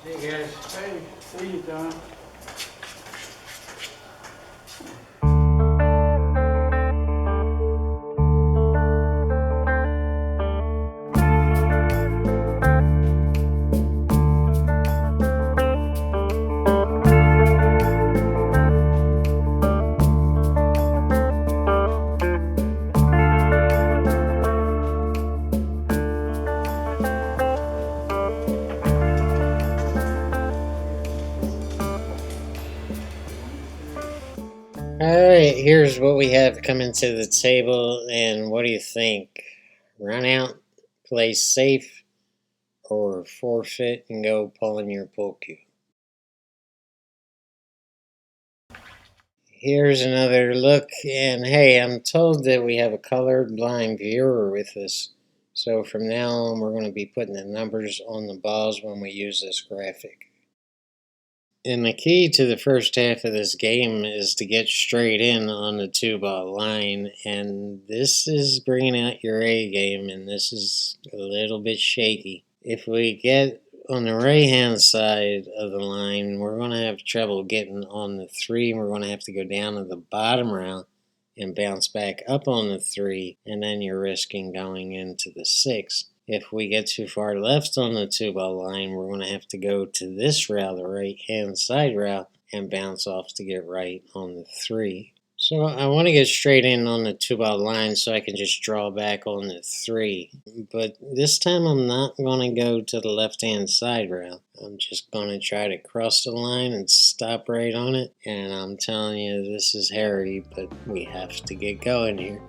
Hey guys. Hey, see you, John. Alright, here's what we have coming to the table, and what do you think? Run out, play safe, or forfeit and go pulling your pool cue? Here's another look, and hey, I'm told that we have a colorblind viewer with us. So from now on, we're going to be putting the numbers on the balls when we use this graphic. And the key to the first half of this game is to get straight in on the 2-ball line, and this is bringing out your A game, and this is a little bit shaky. If we get on the right hand side of the line, we're going to have trouble getting on the 3. We're going to have to go down to the bottom rail and bounce back up on the 3, and then you're risking going into the 6. If we get too far left on the 2-ball line, we're going to have to go to this route, the right-hand side route, and bounce off to get right on the 3. So I want to get straight in on the 2-ball line so I can just draw back on the 3. But this time I'm not going to go to the left-hand side route. I'm just going to try to cross the line and stop right on it. And I'm telling you, this is hairy, but we have to get going here.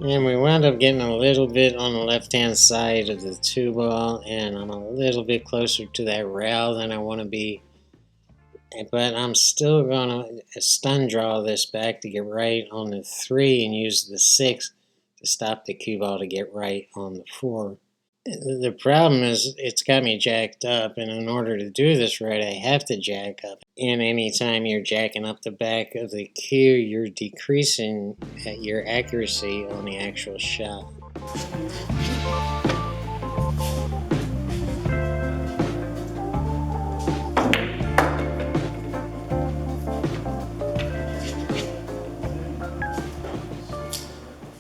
And we wound up getting a little bit on the left-hand side of the 2-ball, and I'm a little bit closer to that rail than I want to be. But I'm still going to stun draw this back to get right on the 3 and use the 6 to stop the cue ball to get right on the 4. The problem is it's got me jacked up, and in order to do this right, I have to jack up. And anytime you're jacking up the back of the cue, you're decreasing your accuracy on the actual shot.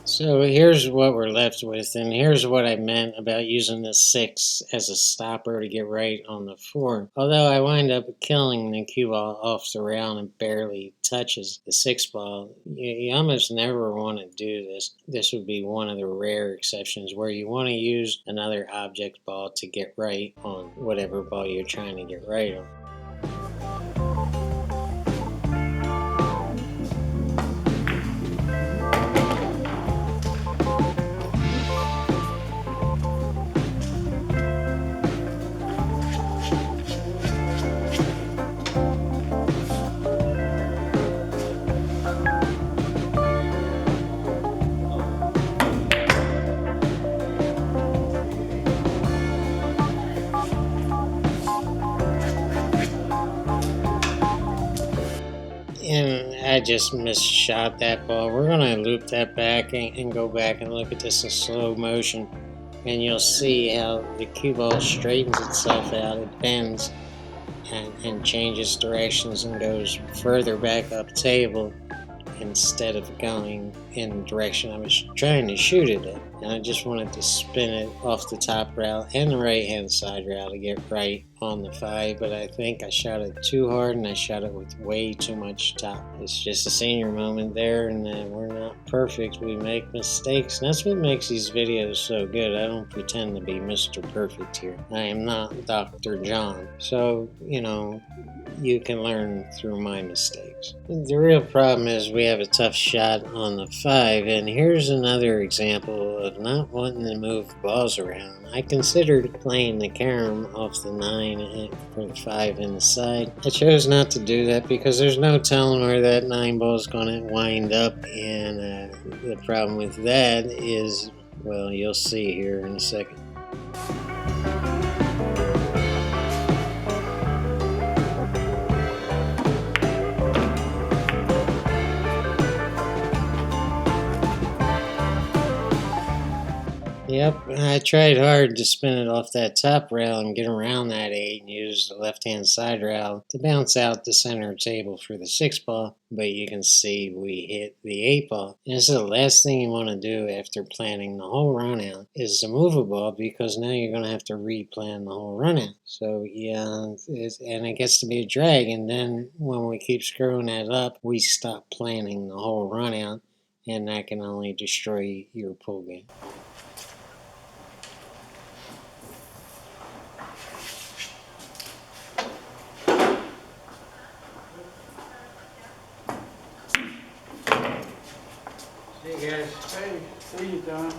So here's what we're left with, and here's what I meant about using the 6 as a stopper to get right on the 4. Although I wind up killing the cue ball off the rail and it barely touches the 6 ball, you almost never want to do this. This would be one of the rare exceptions where you want to use another object ball to get right on whatever ball you're trying to get right on. And I just misshot that ball. We're going to loop that back and go back and look at this in slow motion. And you'll see how the cue ball straightens itself out. It bends and changes directions and goes further back up table instead of going in the direction I was trying to shoot it at. And I just wanted to spin it off the top rail and the right hand side rail to get right on the 5, but I think I shot it too hard and I shot it with way too much top. It's just a senior moment there, and we're not perfect. We make mistakes, and that's what makes these videos so good. I don't pretend to be Mr. Perfect here. I am not Dr. John. So, you can learn through my mistakes. The real problem is we have a tough shot on the 5, and here's another example of not wanting to move balls around. I considered playing the carom off the 9 for the 5 in the side. I chose not to do that because there's no telling where that 9 ball is going to wind up, and the problem with that is, well, you'll see here in a second. Yep, I tried hard to spin it off that top rail and get around that 8 and use the left-hand side rail to bounce out the center table for the 6 ball, but you can see we hit the 8 ball. And this is the last thing you want to do after planning the whole run out is to move a ball, because now you're going to have to replan the whole run out. So yeah, and it gets to be a drag, and then when we keep screwing that up, we stop planning the whole run out, and that can only destroy your pool game. Hey guys. Hey, see you, Don.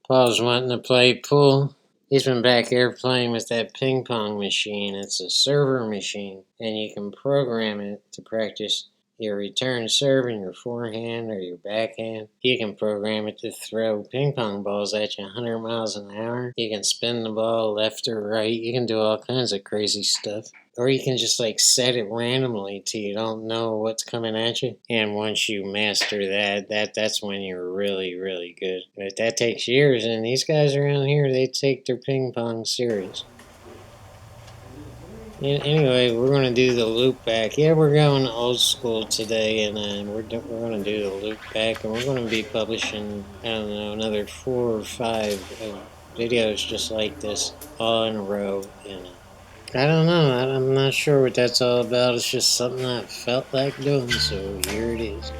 Paul's wanting to play pool. He's been back here playing with that ping pong machine. It's a server machine, and you can program it to practice your return serve in your forehand or your backhand. You can program it to throw ping pong balls at you 100 miles an hour. You can spin the ball left or right. You can do all kinds of crazy stuff. Or you can just set it randomly till you don't know what's coming at you. And once you master that's when you're really, really good. But that takes years, and these guys around here, they take their ping pong serious. Anyway, we're going to do the loop back. Yeah, we're going old school today, and we're going to do the loop back, and we're going to be publishing, I don't know, another 4 or 5 videos just like this, all in a row. And I don't know. I'm not sure what that's all about. It's just something I felt like doing, so here it is.